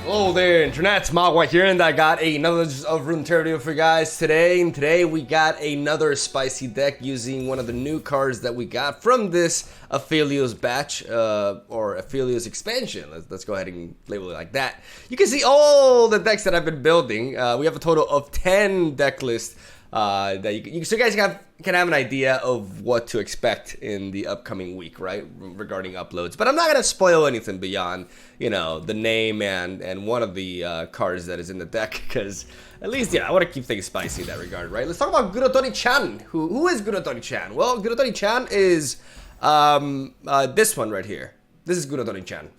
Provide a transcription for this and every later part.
Hello there, Internet. Mogwai here, and I got another of Runeterra video for you guys today. And today we got another spicy deck using one of the new cards that we got from this Aphelios batch, or Aphelios expansion. Let's go ahead and label it like that. You can see all the decks that I've been building. We have a total of 10 deck lists that so you guys can have an idea of what to expect in the upcoming week, right, regarding uploads. But I'm not gonna spoil anything beyond, you know, the name and one of the cards that is in the deck, because at least, yeah, I want to keep things spicy in that regard, right? Let's talk about Gluttony-chan. Who is Gluttony-chan? Well, Gluttony-chan is this one right here. This is Gluttony-chan,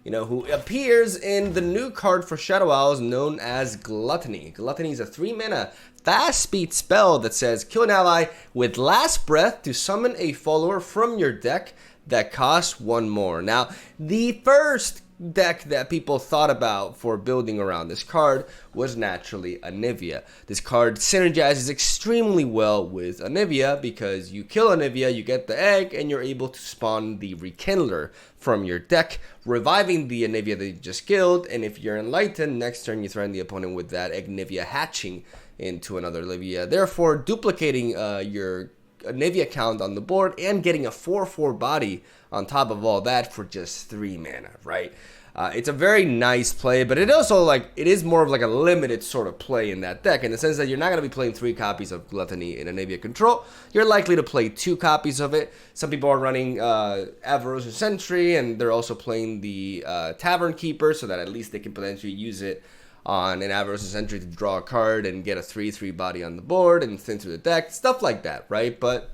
you know, who appears in the new card for Shadow Owls known as Gluttony. Gluttony is a 3-mana fast speed spell that says kill an ally with last breath to summon a follower from your deck that costs 1 more. Now, the first deck that people thought about for building around this card was naturally Anivia. This card synergizes extremely well with Anivia because you kill Anivia, you get the egg, and you're able to spawn the Rekindler from your deck, reviving the Anivia that you just killed. And if you're enlightened, next turn you threaten the opponent with that Anivia hatching into another Anivia, therefore duplicating your Anivia count on the board and getting a 4/4 body on top of all that for just 3 mana, right? It's a very nice play, but it also, like, it is more of like a limited sort of play in that deck, in the sense that you're not going to be playing 3 copies of Gluttony in Anivia control. You're likely to play 2 copies of it. Some people are running Avarosa Sentry, and they're also playing the Tavern Keeper, so that at least they can potentially use it on an Avarosa Sentry to draw a card and get a 3/3 body on the board and thin through the deck, stuff like that, right? But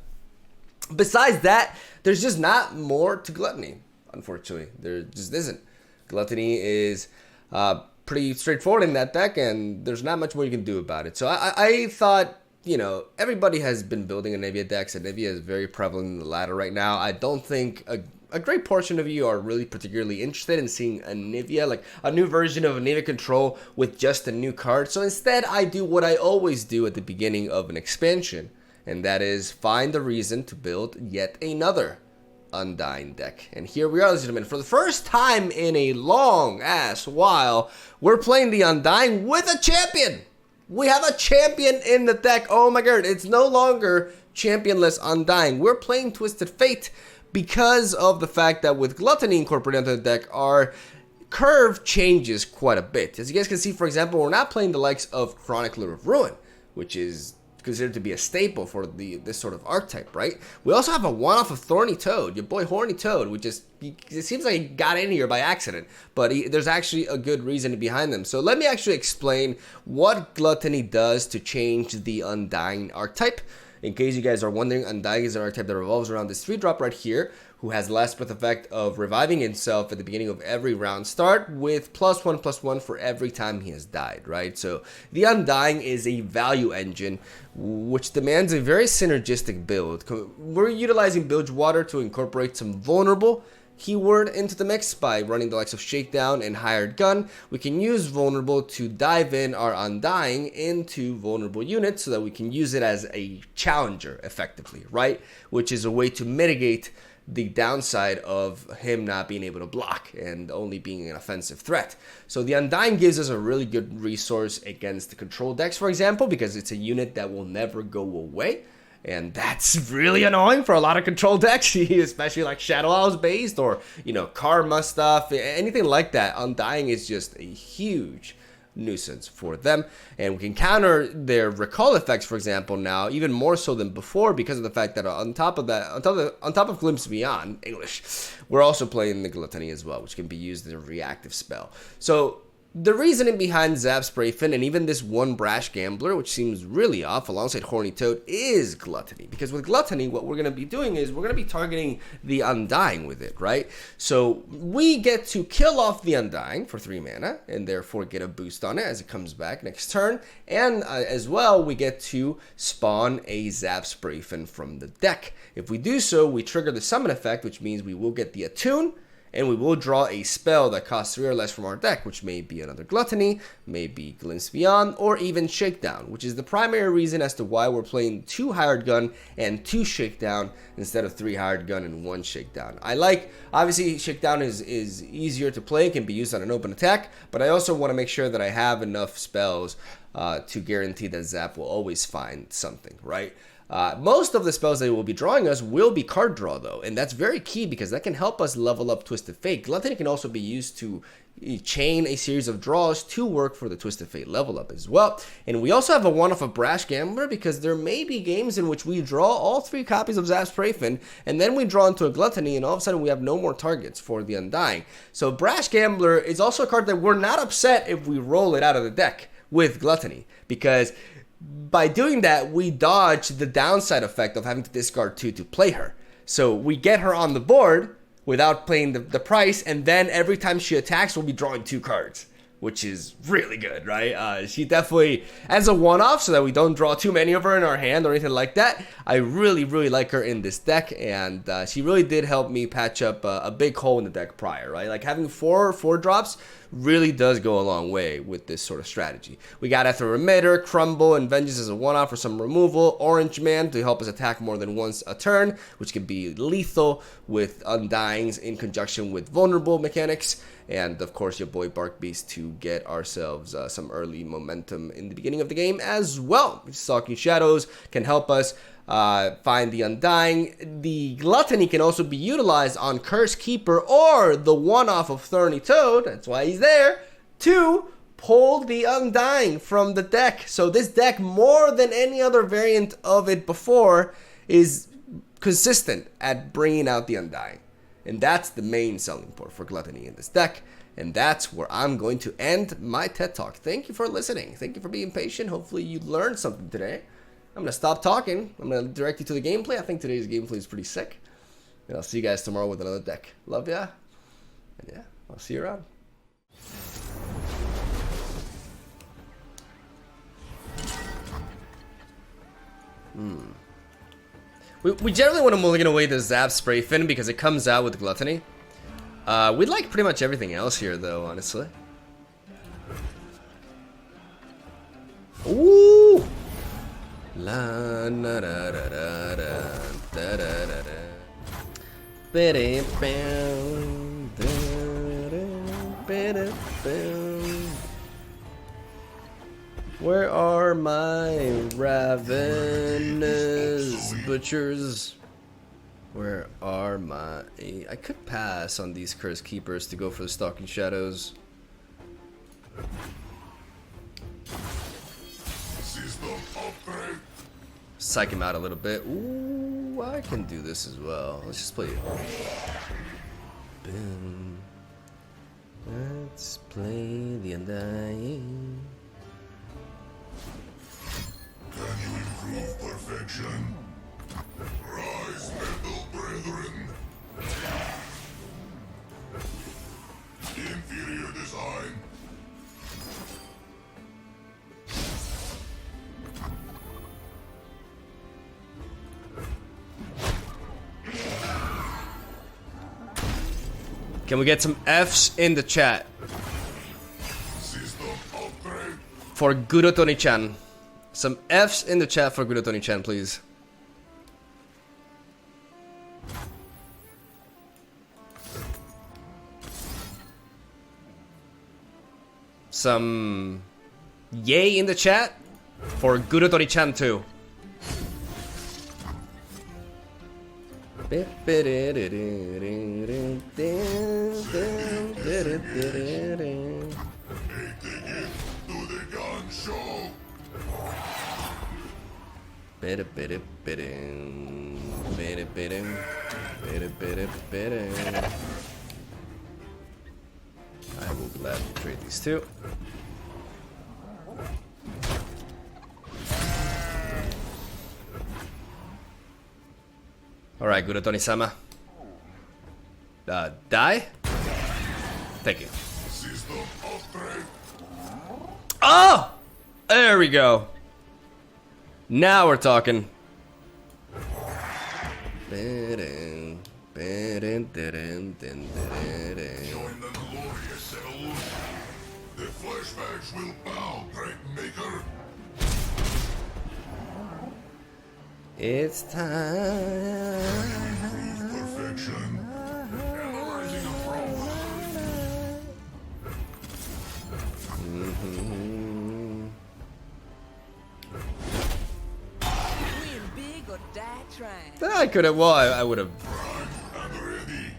besides that, there's just not more to Gluttony, unfortunately. There just isn't. Gluttony is pretty straightforward in that deck, and there's not much more you can do about it. So I thought, you know, everybody has been building Anivia decks. Anivia is very prevalent in the ladder right now. I don't think a great portion of you are really particularly interested in seeing Anivia, like a new version of Anivia control with just a new card. So instead, I do what I always do at the beginning of an expansion, and that is find a reason to build yet another Undying deck. And here we are, ladies and gentlemen. For the first time in a long ass while, we're playing the Undying with a champion. We have a champion in the deck. Oh my god, it's no longer championless Undying. We're playing Twisted Fate because of the fact that with Gluttony incorporated into the deck, our curve changes quite a bit. As you guys can see, for example, we're not playing the likes of Chronicler of Ruin, which is considered to be a staple for this sort of archetype, right? We also have a one-off of Thorny Toad, your boy Horny Toad, which is, it seems like he got in here by accident, but there's actually a good reason behind them. So let me actually explain what Gluttony does to change the Undying archetype. In case you guys are wondering, Undying is an archetype that revolves around this 3-drop right here, who has the last breath effect of reviving himself at the beginning of every round start with +1/+1 for every time he has died, right? So the Undying is a value engine which demands a very synergistic build. We're utilizing Bilgewater to incorporate some vulnerable keyword into the mix by running the likes of Shakedown and Hired Gun. We can use vulnerable to dive in our Undying into vulnerable units so that we can use it as a challenger effectively, right? Which is a way to mitigate the downside of him not being able to block and only being an offensive threat. So the Undying gives us a really good resource against the control decks, for example, because it's a unit that will never go away. And that's really annoying for a lot of control decks, especially like Shadow Owls based or, you know, Karma stuff, anything like that. Undying is just a huge nuisance for them, and we can counter their recall effects, for example, now even more so than before because of the fact that on top of Glimpse Beyond English, we're also playing the Gluttony as well, which can be used as a reactive spell. So the reasoning behind Zap Sprayfin and even this one Brash Gambler, which seems really off alongside Horny Toad, is Gluttony. Because with Gluttony, what we're going to be doing is we're going to be targeting the Undying with it, right? So we get to kill off the Undying for 3 mana and therefore get a boost on it as it comes back next turn. And as well, we get to spawn a Zap Sprayfin from the deck. If we do so, we trigger the summon effect, which means we will get the Attune. and we will draw a spell that costs 3 or less from our deck, which may be another Gluttony, maybe Glimpse Beyond, or even Shakedown, which is the primary reason as to why we're playing 2 Hired Gun and 2 Shakedown instead of 3 Hired Gun and 1 Shakedown. I like, obviously, Shakedown is easier to play, can be used on an open attack, but I also want to make sure that I have enough spells to guarantee that Zap will always find something, right? Most of the spells they will be drawing us will be card draw though, and that's very key because that can help us level up Twisted Fate. Gluttony can also be used to chain a series of draws to work for the Twisted Fate level up as well. And we also have a one-off of Brash Gambler because there may be games in which we draw all 3 copies of Zap's Preyfin, and then we draw into a Gluttony, and all of a sudden we have no more targets for the Undying. So Brash Gambler is also a card that we're not upset if we roll it out of the deck with Gluttony, because by doing that, we dodge the downside effect of having to discard 2 to play her. So we get her on the board without playing the price, and then every time she attacks, we'll be drawing 2 cards, which is really good, right? She definitely, as a one-off, so that we don't draw too many of her in our hand or anything like that, I really, really like her in this deck, and she really did help me patch up a big hole in the deck prior, right? Like having 4 drops really does go a long way with this sort of strategy. We got Ether Emitter, Crumble, and Vengeance as a one-off for some removal. Orange Man to help us attack more than once a turn, which can be lethal with Undyings in conjunction with vulnerable mechanics. And of course your boy Bark Beast to get ourselves some early momentum in the beginning of the game as well. Stalking Shadows can help us find the Undying. The Gluttony can also be utilized on Curse Keeper or the one-off of Thorny Toad, that's why he's there, to pull the Undying from the deck. So this deck, more than any other variant of it before, is consistent at bringing out the Undying. And that's the main selling point for Gluttony in this deck. And that's where I'm going to end my TED Talk. Thank you for listening. Thank you for being patient. Hopefully you learned something today. I'm going to stop talking. I'm going to direct you to the gameplay. I think today's gameplay is pretty sick. And I'll see you guys tomorrow with another deck. Love ya. And yeah, I'll see you around. We generally want to mulligan away the Zap Sprayfin because it comes out with Gluttony. We like pretty much everything else here though, honestly. Ooh! La na da da da da da da da da. Biddy bam da da biddy bam. Where are my ravenous butchers? Where are my... I could pass on these Curse Keepers to go for the Stalking Shadows. Psych him out a little bit. Ooh, I can do this as well. Let's just play it. Boom. Let's play the Undying. Can you improve perfection? Rise, metal brethren. Inferior design. Can we get some F's in the chat? System upgrade. For Gluttony-chan. Some F's in the chat for Gluttony-chan, please. Some yay in the chat for Gluttony-chan too. I will gladly trade these two. Alright, Gluttony-sama. Die? Thank you. System upgrade. Oh! There we go. Now we're talking. Join the glorious evolution. The flashbacks will bow, great maker. It's time. Perfection. Analyzing a profile. Win big or die trying. I could have. Well, I would have. I'm ready.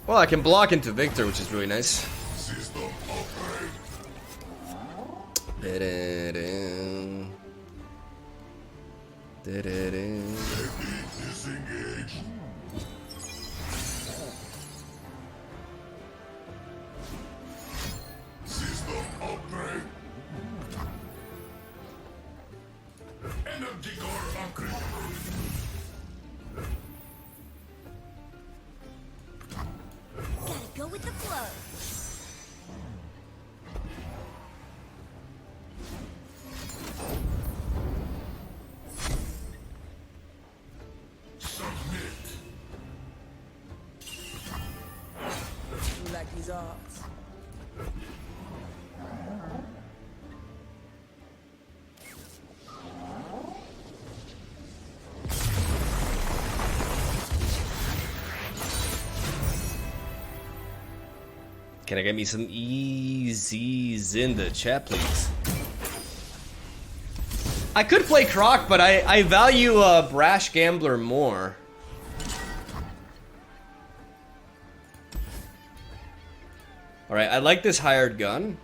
Well, I can block into Victor, which is really nice. System upgrade. Safety disengaged. System upgrade. Energy core upgrade. Gotta go with the flow. Submit. You like these odds? Can I get me some easies in the chat, please? I could play Croc, but I value Brash Gambler more. Alright, I like this hired gun.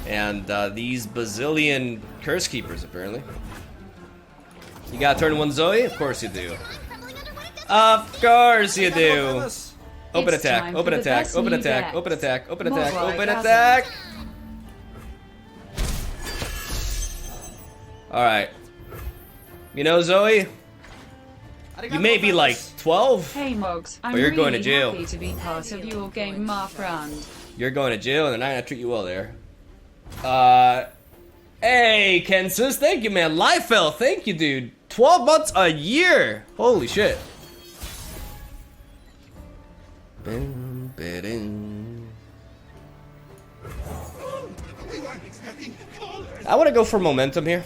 And these bazillion Curse Keepers, apparently. You got turn one Zoe? Of course you do. Of course you do. Open It's attack, time open for the attack, best open new attack, decks. open attack, open attack, Mogwai open doesn't. attack. Alright. You know, Zoe, you may be like 12. Hey Mogs, I'm But you're really going to jail. happy to be part of your game, my friend. You're going to jail and they're not gonna treat you well there. Hey, Kensus, thank you, man. Liefeld, thank you, dude. 12 months a year. Holy shit. I want to go for momentum here.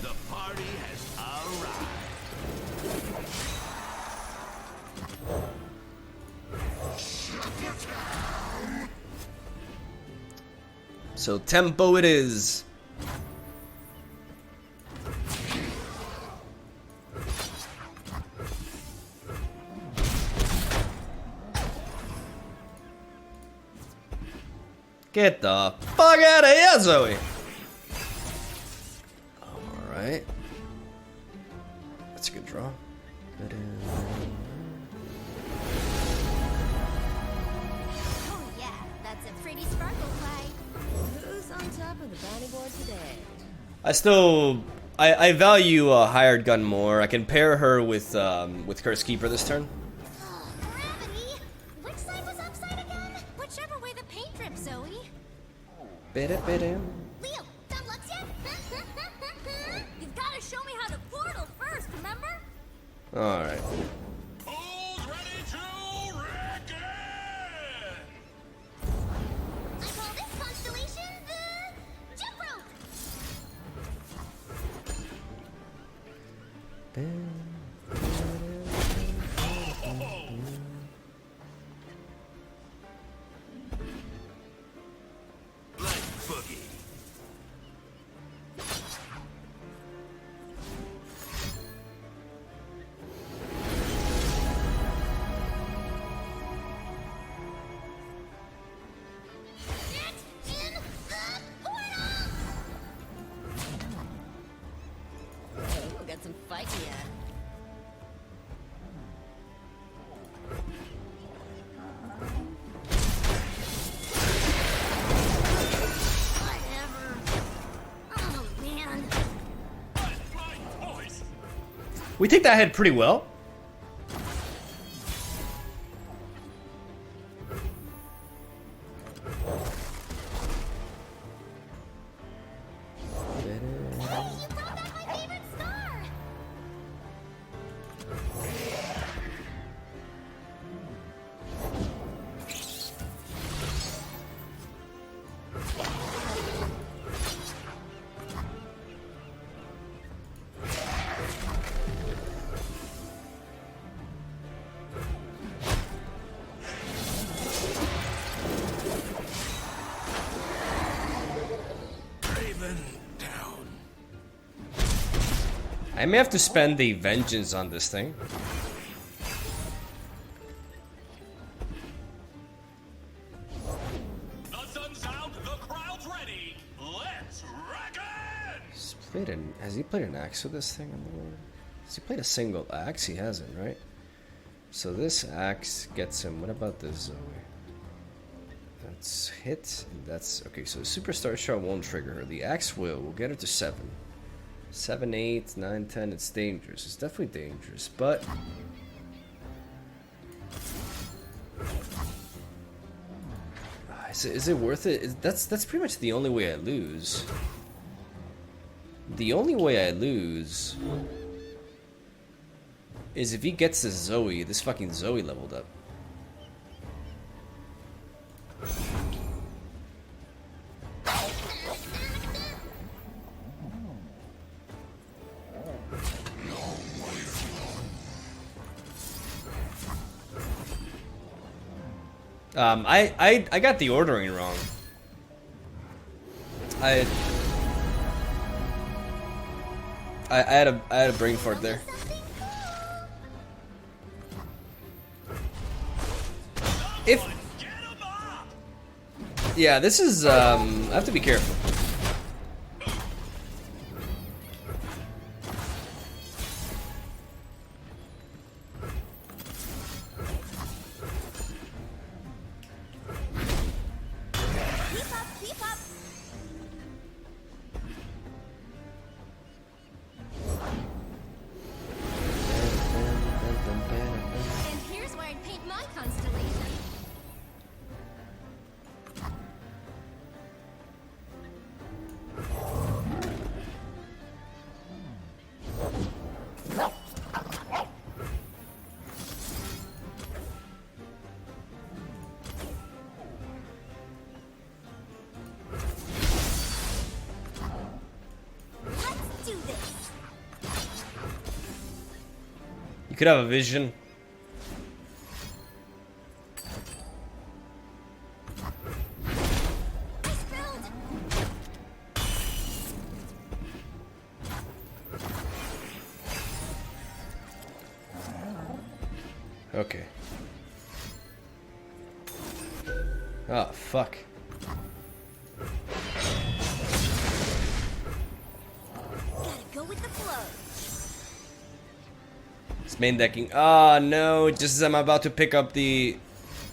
So tempo it is. Get the fuck out of here, Zoe. Alright. That's a good draw. Oh yeah, that's a pretty sparkle fight. Who's on top of the bounty board today? I value a hired gun more. I can pair her with Curse Keeper this turn. Oh, gravity! Which side was upside again? Whichever way the paint drips, Zoe. Leo, dumb lucks yet? You've gotta show me how to portal first, remember? Alright. Who's ready to wreck it? I call this constellation the jump rope. Black Boogie. Get in the portal! We'll get some fight yet. Whatever. Oh man. We take that head pretty well. You thought that down. I may have to spend the vengeance on this thing. The sun's out, the crowd's ready. Let's reckon! Has he played an axe with this thing on the board? Has he played a single axe? He hasn't, right? So this axe gets him. What about this Zoe? That's hit. And that's okay. So the superstar shot won't trigger her. The axe will. We'll get her to 7. 7, 8, 9, 10. It's dangerous. It's definitely dangerous, but is it worth it? That's pretty much the only way I lose. The only way I lose is if he gets this Zoe. This fucking Zoe leveled up. I got the ordering wrong. I had a brain fart there. If yeah, this is I have to be careful. Keep up. And here's where I'd paint my constellation. Let's do this. You could have a vision. I spilled. Okay. Oh, fuck. Gotta go with the flow. It's main decking. Oh no, just as I'm about to pick up the...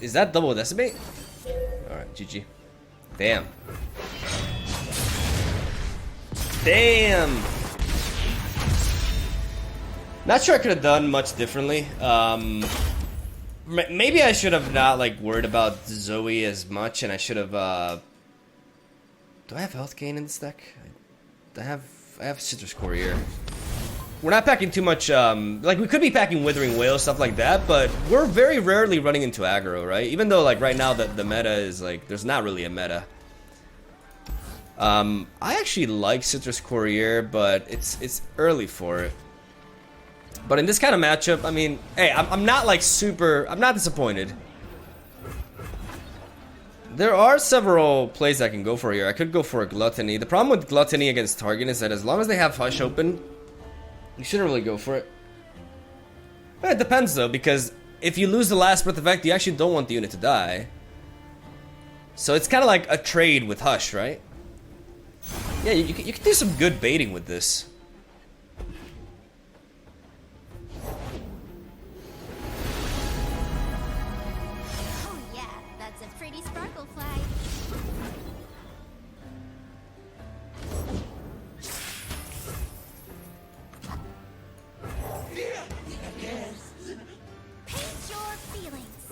Is that double decimate? Alright, GG. Damn. Damn! Not sure I could have done much differently. Maybe I should have not like worried about Zoe as much, and I should have. Do I have health gain in this deck? I have Citrus Courier. We're not packing too much. Like we could be packing Withering Whale, stuff like that, but we're very rarely running into aggro, right? Even though like right now the meta is like there's not really a meta. I actually like Citrus Courier, but it's early for it. But in this kind of matchup, I mean, hey, I'm not like I'm not disappointed. There are several plays I can go for here. I could go for a Gluttony. The problem with Gluttony against Target is that as long as they have Hush open, you shouldn't really go for it. But it depends though, because if you lose the last breath effect, you actually don't want the unit to die. So it's kind of like a trade with Hush, right? Yeah, you can do some good baiting with this. Oh yeah, that's a pretty sparkle flag. Paint your feelings.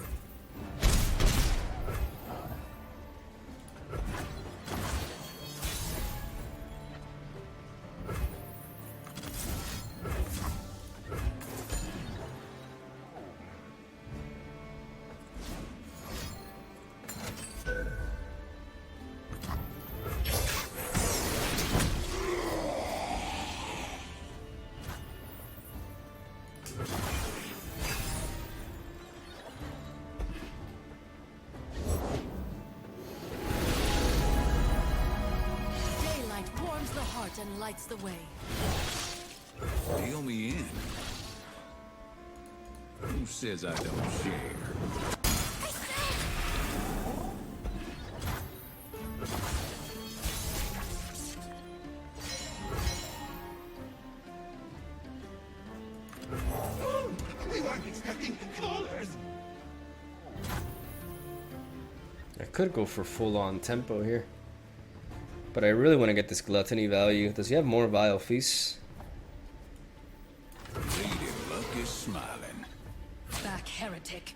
then lights the way. Deal me in. Who says I don't share? I could go for full-on tempo here, but I really want to get this gluttony value. Does he have more vile feasts? Lady Luck is smiling. Back, heretic.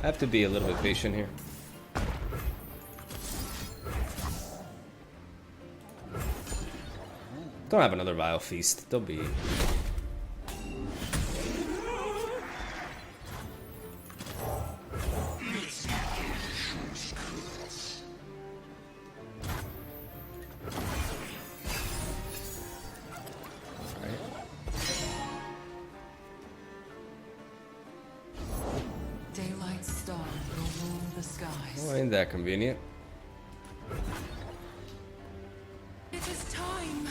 I have to be a little bit patient here. Don't have another vile feast. Don't be. Daylight star will rule the skies. Oh, ain't that convenient? It is time.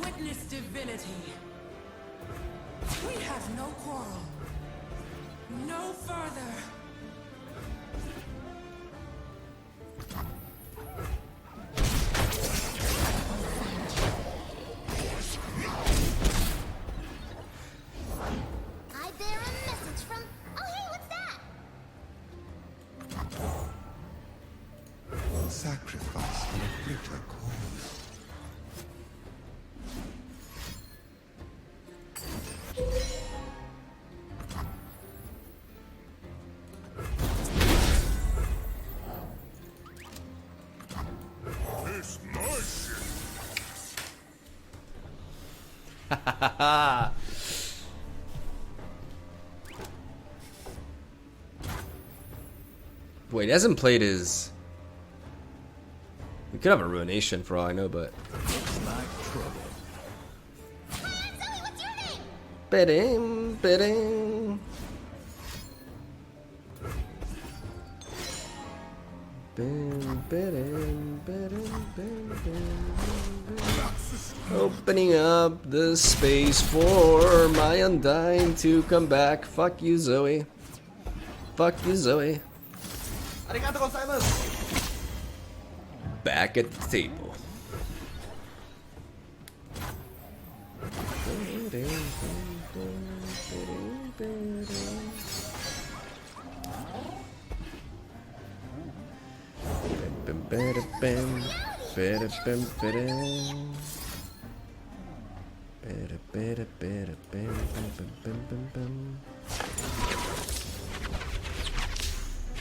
Witness divinity. We have no quarrel. No further. I bear a message from. Oh, hey, what's that? Sacrifice for a greater cause. It's my ship. Wait, he hasn't played his. We could have a ruination for all I know, but. Looks like trouble. Hi, Zoe, what's your name? Bidding, bidding. Opening up the space for my Undying to come back. Fuck you, Zoe. Fuck you, Zoe. Back at the table.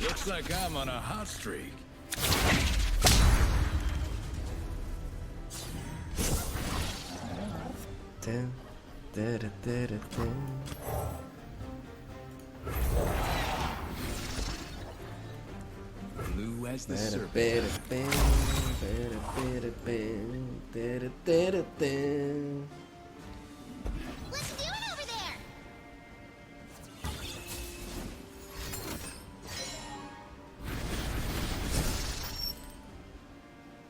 Looks like I'm on a hot streak. Blue as the serpent. What's doing over there?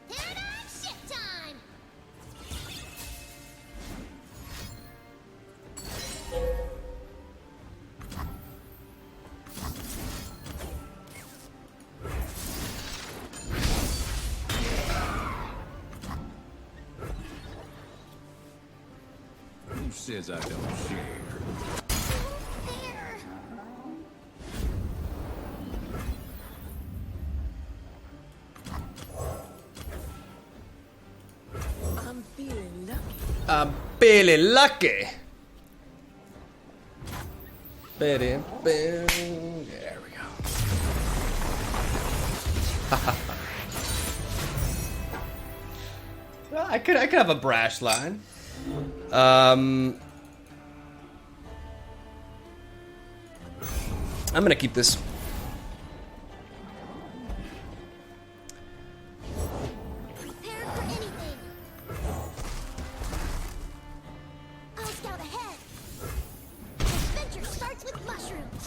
Paradigm shift time! Who says I don't share? There! I'm feeling lucky. Billy Lucky. There we go. Well, I could have a brash line. I'm gonna keep this. Prepare for anything. I'll scout ahead. Adventure starts with mushrooms.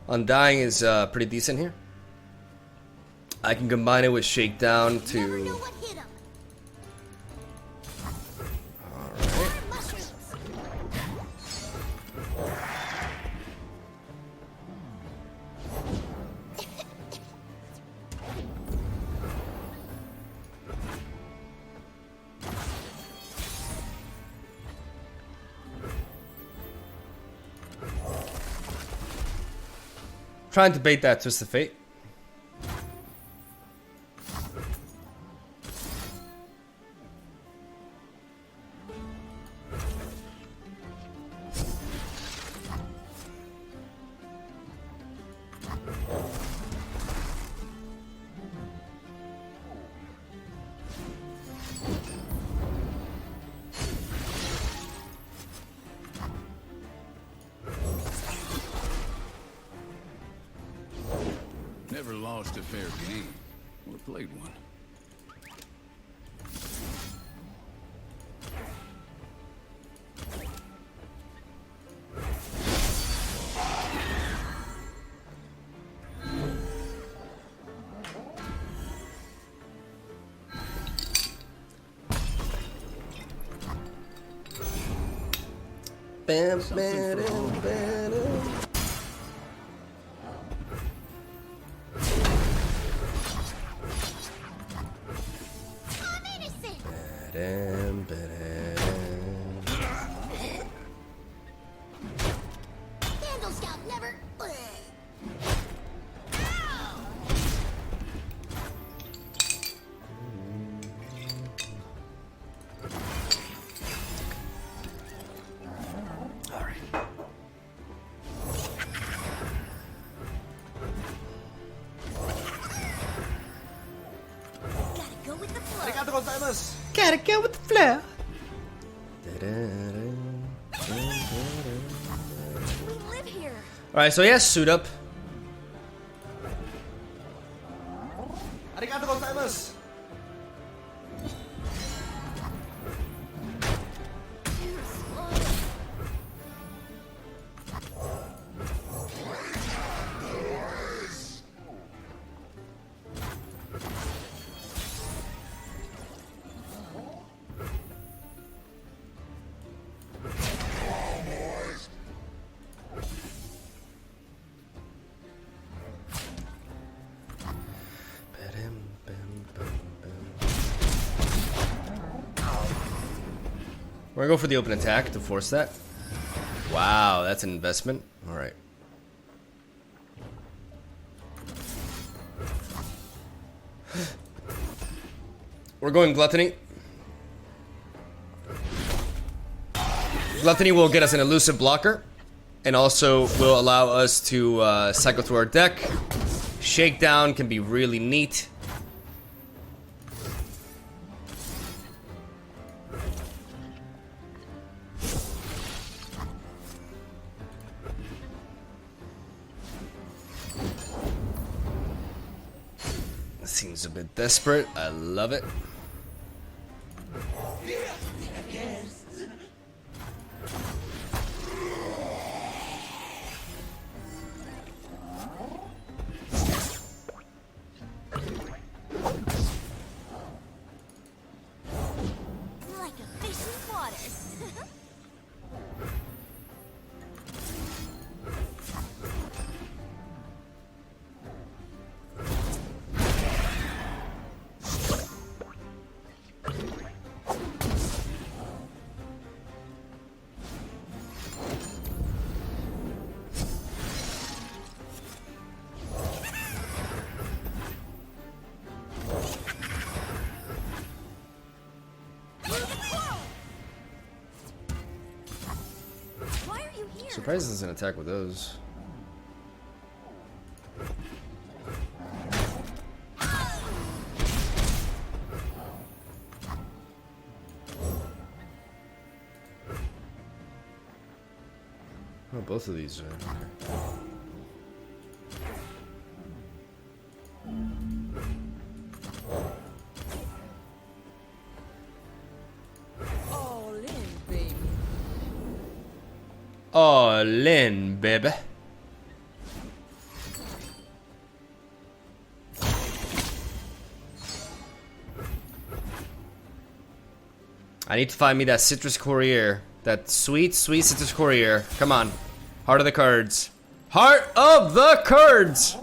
Undying is pretty decent here. I can combine it with Shakedown Never to. know what hit 'em. Alright. More mushrooms. Trying to bait that Twist of Fate. Never lost a fair game. Or played one. Bam, Something for all. I'm innocent. Candle scout never. Ow! Gotta go with the flow. Gotta go with the flow. We live here. Alright, so he has suit up. Too slow. We're gonna go for the open attack to force that. Wow, that's an investment. Alright. We're going Gluttony. Gluttony will get us an elusive blocker, and also will allow us to cycle through our deck. Shakedown can be really neat. Seems a bit desperate. I love it. Like a fish in water. Surprised it doesn't attack with those. Oh, both of these are. All in, baby. Oh, Lynn, baby. I need to find me that citrus courier. That sweet, sweet citrus courier. Come on. Heart of the cards. Heart of the cards!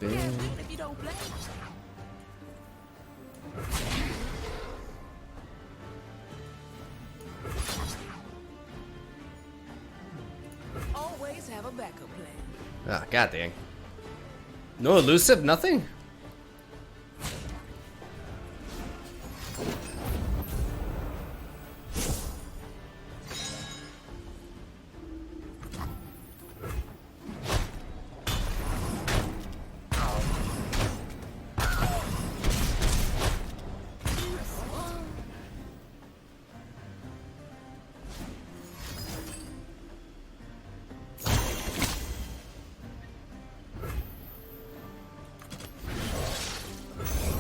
If you don't play. Always have a backup plan. Ah, god dang. No elusive, nothing?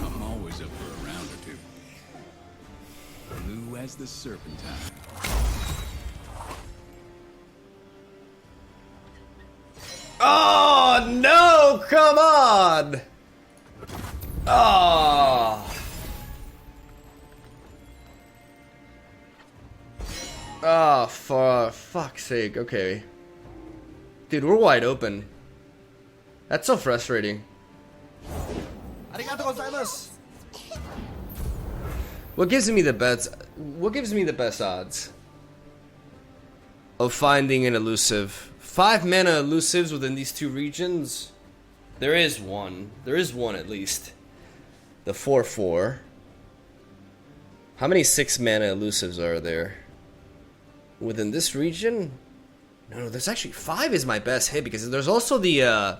I'm always up for a round or two. Blue as the serpentine. Oh no! Come on! Oh. Oh, for fuck's sake. Okay. Dude, we're wide open. That's so frustrating. What gives me the best? What gives me the best odds of finding an elusive? 5 mana elusives within these two regions. There is one. There is one at least. The 4/4. How many 6 mana elusives are there within this region? No, there's actually 5 is my best hit because there's also the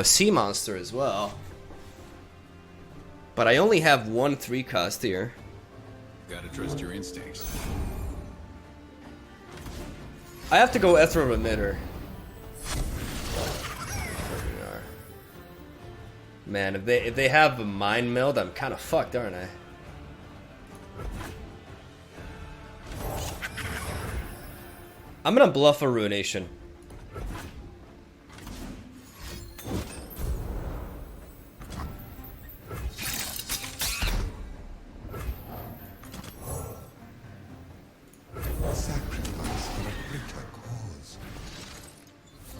sea monster as well. But I only have 1 3 cost here. Gotta trust your instincts. I have to go Ethro Remitter. Man, if they have a mind meld, I'm kind of fucked, aren't I? I'm gonna bluff a Ruination.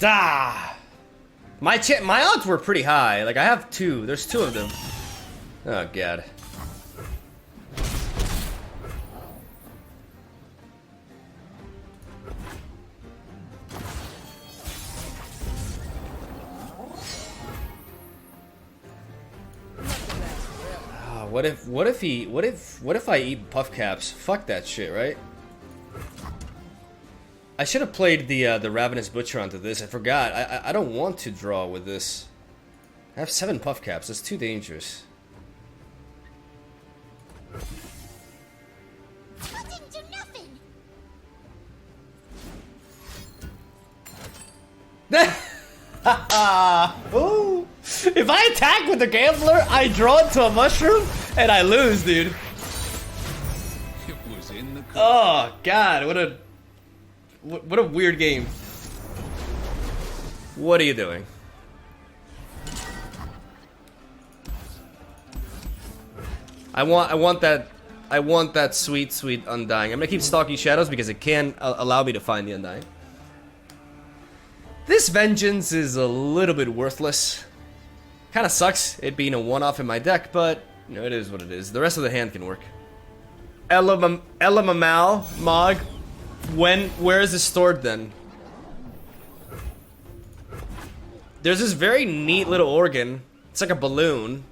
Ah! My odds were pretty high. Like I have 2. There's 2 of them. Oh god. What if I eat puff caps? Fuck that shit, right? I should have played the Ravenous Butcher onto this. I forgot. I don't want to draw with this. I have 7 puff caps. That's too dangerous. Nothing to nothing. Ooh. If I attack with the Gambler, I draw into a mushroom and I lose, dude. It was in the Oh god, what a weird game. What are you doing? I want that sweet Undying. I'm gonna keep stalking shadows because it can allow me to find the Undying. This Vengeance is a little bit worthless. Kinda sucks it being a one-off in my deck, but you know, it is what it is. The rest of the hand can work. Elamamal, Mog. Where is it stored then? there's this very neat little organ. It's like a balloon.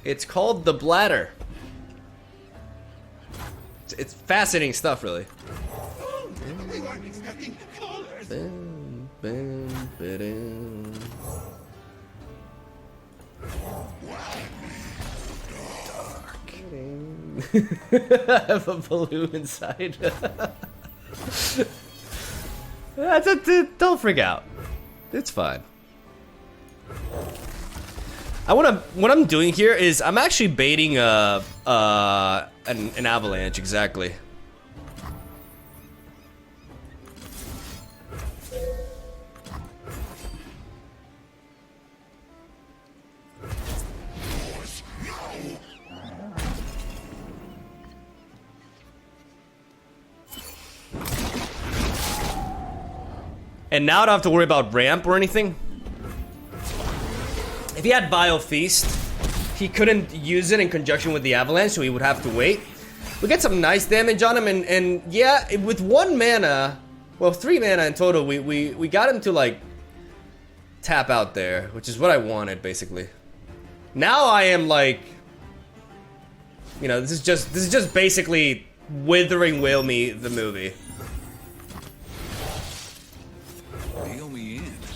It's called the bladder. It's fascinating stuff, really. I have a balloon inside. Don't freak out. It's fine. What I'm doing here is I'm actually baiting an avalanche, exactly. And now I don't have to worry about ramp or anything. If he had Vile Feast, he couldn't use it in conjunction with the Avalanche, so he would have to wait. We get some nice damage on him, and yeah, with 1 mana, well, 3 mana in total, we got him to, like, tap out there, which is what I wanted, basically. Now I am, like, you know, this is just basically Withering Whale Me, the movie.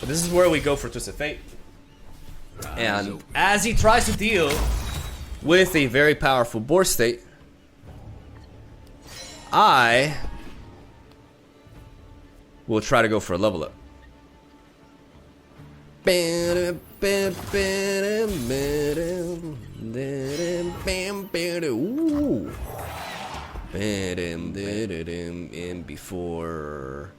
But this is where we go for Twist of Fate. And as he tries to deal with a very powerful board state, I will try to go for a level up. Ooh. And before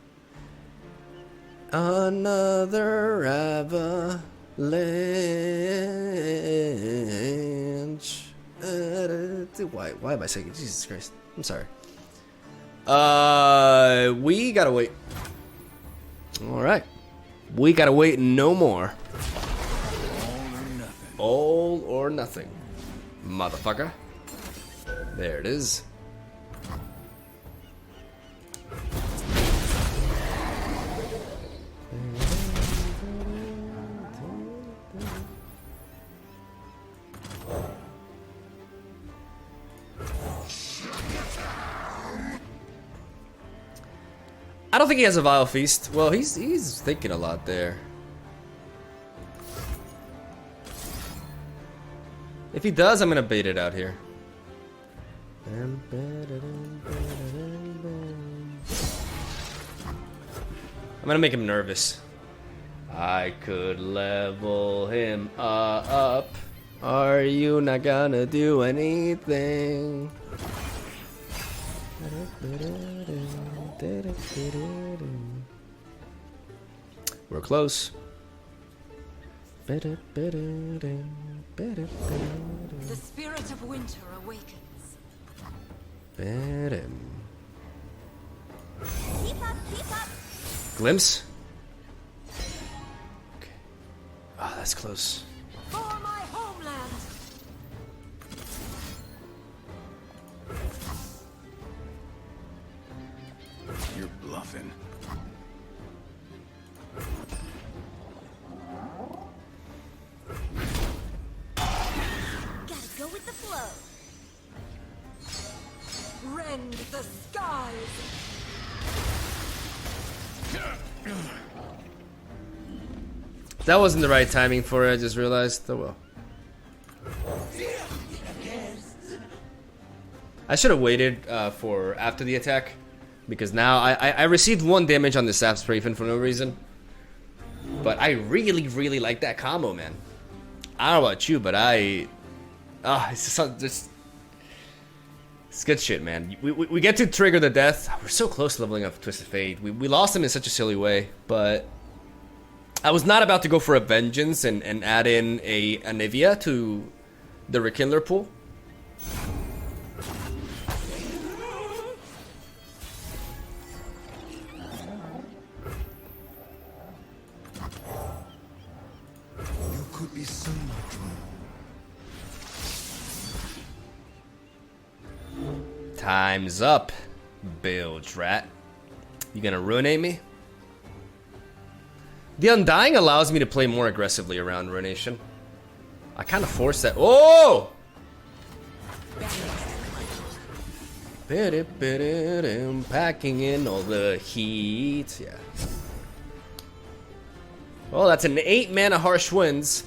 another avalanche. Why am I saying it? Jesus Christ. I'm sorry. We gotta wait. Alright. We gotta wait no more. All or nothing. Motherfucker. There it is. I don't think he has a Vile Feast. Well, he's thinking a lot there. If he does, I'm gonna bait it out here. I'm gonna make him nervous. I could level him up. Are you not gonna do anything? We're close. The spirit of winter awakens. Keep up, keep up. Glimpse? Okay. Ah, that's close. For my homeland. You're bluffing. Gotta go with the flow. Rend the skies. That wasn't the right timing for it, I just realized. Oh well. I should have waited for after the attack, because now I received 1 damage on the Sap Spraven for no reason. But I really like that combo, man. I don't know about you, but it's good shit, man. We get to trigger the death. We're so close to leveling up Twisted Fate. We lost him in such a silly way, but I was not about to go for a Vengeance and add in a Anivia to the Rekindler pool. You could be so much wrong. Time's up, Bilge Rat. You gonna ruinate me? The Undying allows me to play more aggressively around Ruination. I kind of force that. Oh! Packing in all the heat. Yeah. Well, that's an 8 mana Harsh Winds.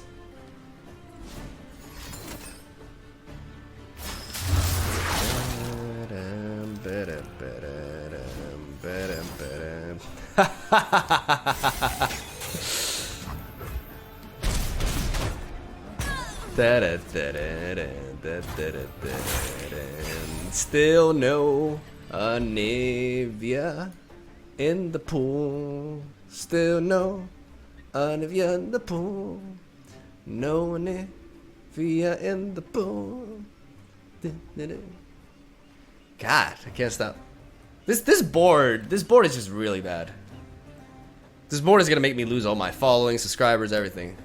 Still no Anivia in the pool. Still no Anivia in the pool. No Anivia in the pool. God, I can't stop. This board is just really bad. This board is gonna make me lose all my following, subscribers, everything.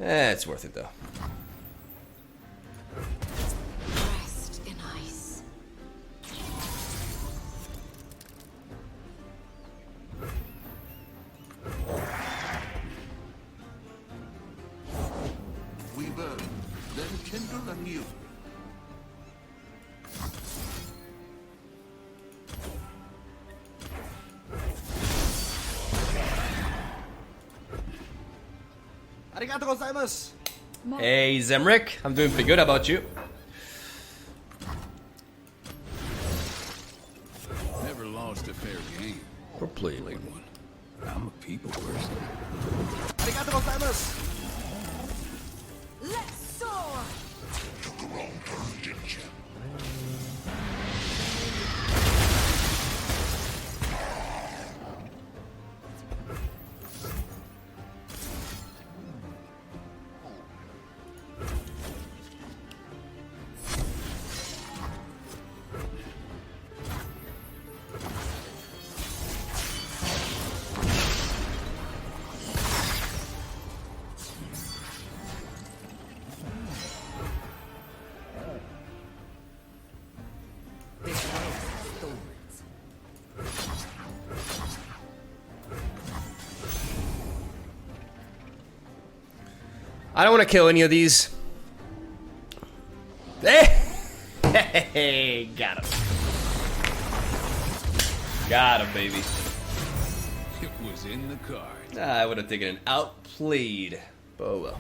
It's worth it though. Rest in ice. We burn, then kindle anew. Arigato gozaimasu. Hey Zemrick, I'm doing pretty good. How about you? Never lost a fair game. Or played Played one. I'm a people person. Arigato gozaimasu. Let's soar! Took a wrong turn, didn't you? I don't want to kill any of these. Hey, got him. Got him, baby. It was in the cards. I would have taken an outplayed. Oh well.